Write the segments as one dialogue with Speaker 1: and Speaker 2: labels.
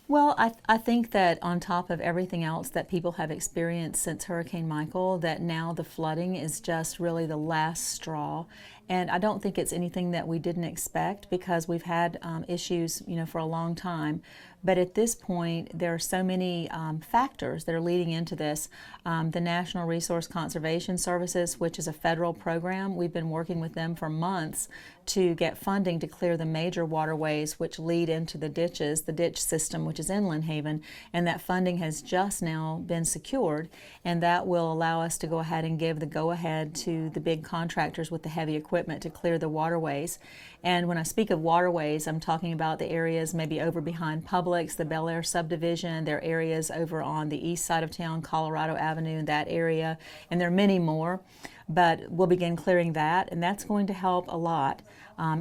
Speaker 1: Well, I think that on top of everything else that people have experienced since Hurricane Michael, that now the flooding is just really the last straw. And I don't think it's anything that we didn't expect because we've had issues, for a long time. But at this point, there are so many factors that are leading into this. The National Resource Conservation Services, which is a federal program, we've been working with them for months to get funding to clear the major waterways which lead into the ditches, the ditch system, which is in Lynn Haven, and that funding has just now been secured, and that will allow us to go ahead and give the go-ahead to the big contractors with the heavy equipment to clear the waterways. And when I speak of waterways, I'm talking about the areas maybe over behind Publix, the Bel Air subdivision. There are areas over on the east side of town, Colorado Avenue, that area, and there are many more. But we'll begin clearing that, and that's going to help a lot.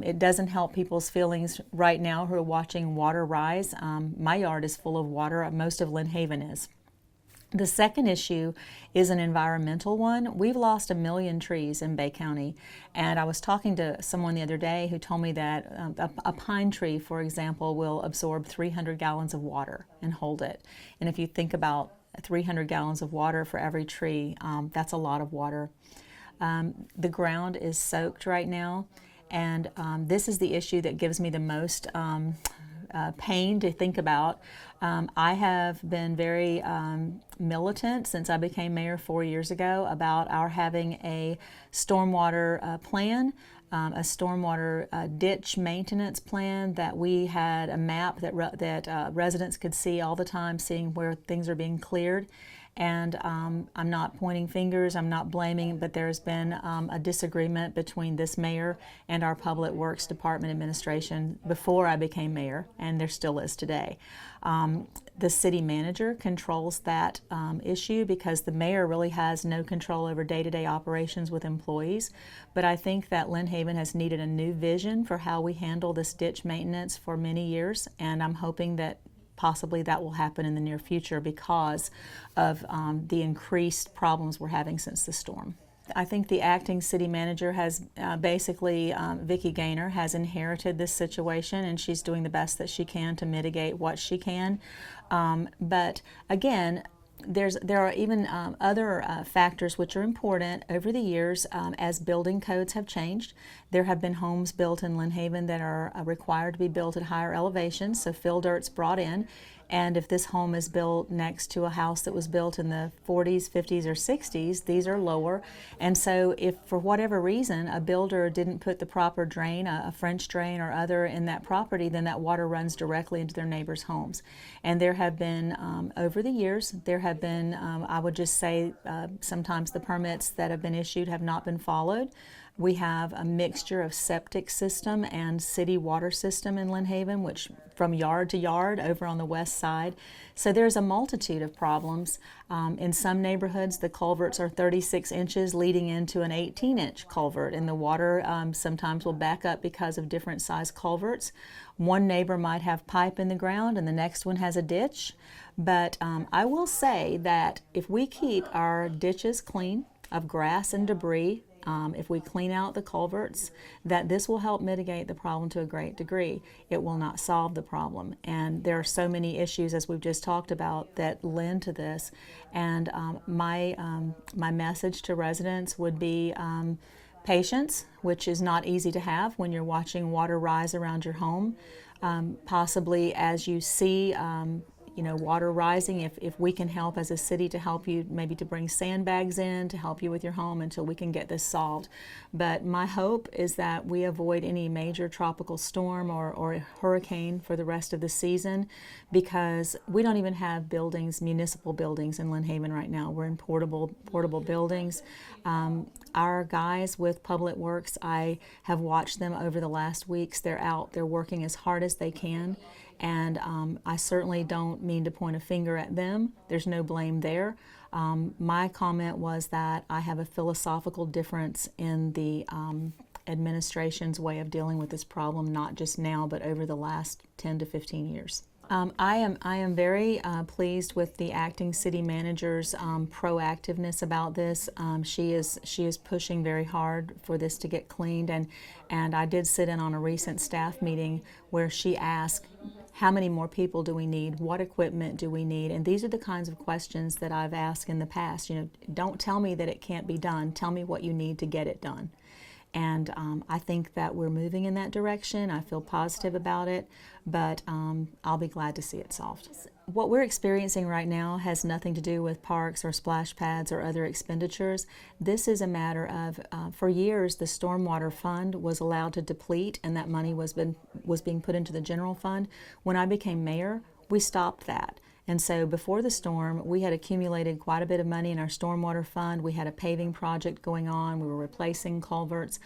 Speaker 1: It doesn't help people's feelings right now who are watching water rise. My yard is full of water. Most of Lynn Haven is. The second issue is an environmental one. We've lost 1 million trees in Bay County, and I was talking to someone the other day who told me that a pine tree, for example, will absorb 300 gallons of water and hold it. And if you think about 300 gallons of water for every tree, that's a lot of water. The ground is soaked right now, and this is the issue that gives me the most pain to think about. I have been very militant since I became mayor 4 years ago about our having a stormwater plan, a stormwater ditch maintenance plan, that we had a map that residents could see all the time, seeing where things are being cleared. And I'm not pointing fingers, I'm not blaming, but there's been a disagreement between this mayor and our Public Works Department administration before I became mayor, and there still is today. The city manager controls that issue because the mayor really has no control over day-to-day operations with employees. But I think that Lynn Haven has needed a new vision for how we handle this ditch maintenance for many years, and I'm hoping that possibly that will happen in the near future because of the increased problems we're having since the storm. I think the acting city manager has basically, Vicki Gaynor, has inherited this situation, and she's doing the best that she can to mitigate what she can. But again, there are even other factors which are important over the years as building codes have changed. There have been homes built in Lynn Haven that are required to be built at higher elevations, so fill dirt's brought in. And if this home is built next to a house that was built in the 40s, 50s, or 60s, these are lower. And so if for whatever reason a builder didn't put the proper drain, a French drain or other, in that property, then that water runs directly into their neighbors' homes. And there have been, over the years, there have been, I would just say, sometimes the permits that have been issued have not been followed. We have a mixture of septic system and city water system in Lynn Haven, which from yard to yard over on the west side. So there's a multitude of problems. In some neighborhoods, the culverts are 36 inches leading into an 18-inch culvert, and the water sometimes will back up because of different size culverts. One neighbor might have pipe in the ground and the next one has a ditch. But I will say that if we keep our ditches clean of grass and debris, if we clean out the culverts, that this will help mitigate the problem to a great degree. It will not solve the problem. And there are so many issues, as we've just talked about, that lend to this. And my message to residents would be patience, which is not easy to have when you're watching water rise around your home. Possibly as you see water rising, if we can help as a city to help you, maybe to bring sandbags in to help you with your home until we can get this solved. But my hope is that we avoid any major tropical storm or hurricane for the rest of the season, because we don't even have buildings, municipal buildings in Lynn Haven right now. We're in portable buildings. Our guys with Public Works, I have watched them over the last weeks. They're out, they're working as hard as they can. And I certainly don't mean to point a finger at them. There's no blame there. My comment was that I have a philosophical difference in the administration's way of dealing with this problem, not just now, but over the last 10 to 15 years. I am very pleased with the acting city manager's proactiveness about this. She is pushing very hard for this to get cleaned, and I did sit in on a recent staff meeting where she asked, how many more people do we need? What equipment do we need? And these are the kinds of questions that I've asked in the past. Don't tell me that it can't be done. Tell me what you need to get it done. And I think that we're moving in that direction. I feel positive about it, but I'll be glad to see it solved. What we're experiencing right now has nothing to do with parks or splash pads or other expenditures. This is a matter of, for years, the stormwater fund was allowed to deplete, and that money was being put into the general fund. When I became mayor, we stopped that. And so before the storm, we had accumulated quite a bit of money in our stormwater fund. We had a paving project going on. We were replacing culverts.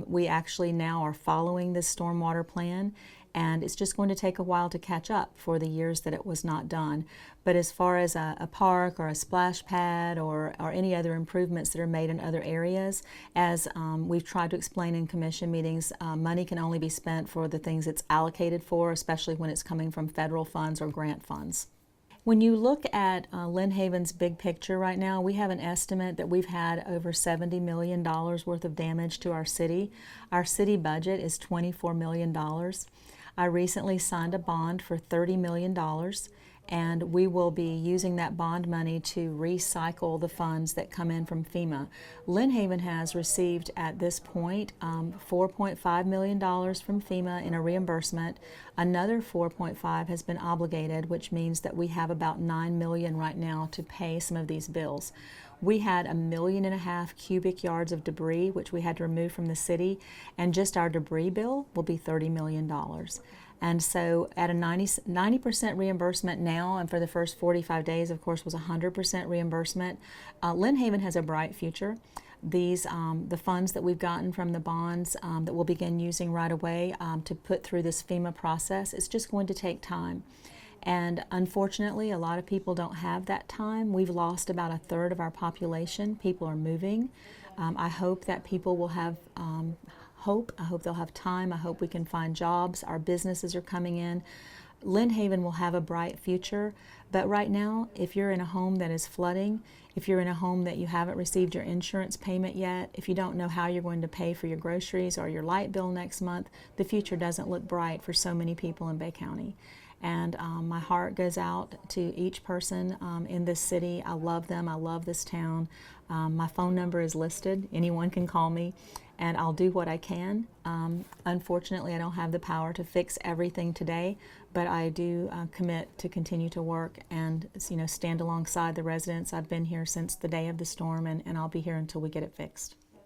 Speaker 1: We actually now are following this stormwater plan, and it's just going to take a while to catch up for the years that it was not done. But as far as a park or a splash pad or any other improvements that are made in other areas, as we've tried to explain in commission meetings, money can only be spent for the things it's allocated for, especially when it's coming from federal funds or grant funds. When you look at Lynn Haven's big picture right now, we have an estimate that we've had over $70 million worth of damage to our city. Our city budget is $24 million. I recently signed a bond for $30 million, and we will be using that bond money to recycle the funds that come in from FEMA. Lynn Haven has received at this point $4.5 million from FEMA in a reimbursement. Another $4.5 million has been obligated, which means that we have about $9 million right now to pay some of these bills. We had 1.5 million cubic yards of debris, which we had to remove from the city, and just our debris bill will be $30 million. And so at a 90% reimbursement now, and for the first 45 days, of course, was 100% reimbursement. Lynn Haven has a bright future. The funds that we've gotten from the bonds that we'll begin using right away to put through this FEMA process, it's just going to take time. And unfortunately, a lot of people don't have that time. We've lost about a third of our population. People are moving. I hope that people will have hope. I hope they'll have time. I hope we can find jobs. Our businesses are coming in. Lynn Haven will have a bright future, but right now, if you're in a home that is flooding, if you're in a home that you haven't received your insurance payment yet, if you don't know how you're going to pay for your groceries or your light bill next month, the future doesn't look bright for so many people in Bay County. And my heart goes out to each person in this city. I love them. I love this town. My phone number is listed. Anyone can call me, and I'll do what I can. Unfortunately, I don't have the power to fix everything today, but I do commit to continue to work and stand alongside the residents. I've been here since the day of the storm, and I'll be here until we get it fixed.